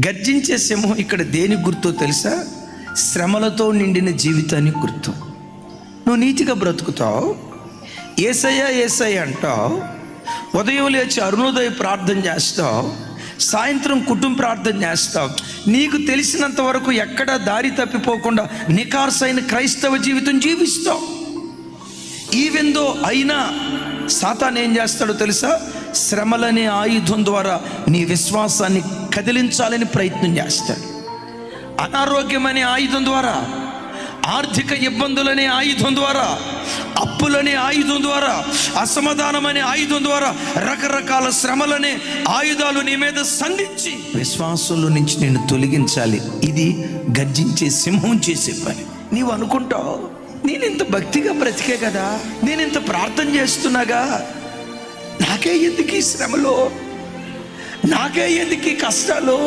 గర్జించే సింహం ఇక్కడ దేని గుర్తో తెలుసా? శ్రమలతో నిండిన జీవితానికి గుర్తు. నువ్వు నీతిగా బ్రతుకుతావు, యేసయ్య యేసయ్య అంటావు, ఉదయం లేచి అరుణోదయ ప్రార్థన చేస్తావు, సాయంత్రం కుటుంబ ప్రార్థన చేస్తావు. నీకు తెలిసినంత వరకు ఎక్కడ దారి తప్పిపోకుండా నికార్సైన క్రైస్తవ జీవితం జీవిస్తావు. ఈవెందో అయినా సాతాను ఏం చేస్తాడో తెలుసా? శ్రమలనే ఆయుధం ద్వారా నీ విశ్వాసాన్ని కదిలించాలని ప్రయత్నం చేస్తాడు. అనారోగ్యం అనే ఆయుధం ద్వారా, ఆర్థిక ఇబ్బందులనే ఆయుధం ద్వారా, అప్పులనే ఆయుధం ద్వారా, అసమాధానం అనే ఆయుధం ద్వారా రకరకాల శ్రమలనే ఆయుధాలు నీ మీద సంధించి విశ్వాసంలో నుంచి నేను తొలగించాలి. ఇది గర్జించే సింహం చేసే పని. నీవు అనుకుంటావు, నేను ఇంత భక్తిగా బ్రతికే కదా, నేను ఇంత ప్రార్థన చేస్తున్నాగా, నాకే ఎందుకు ఈ శ్రమలో, నాకే ఎందుకు ఈ కష్టాలు,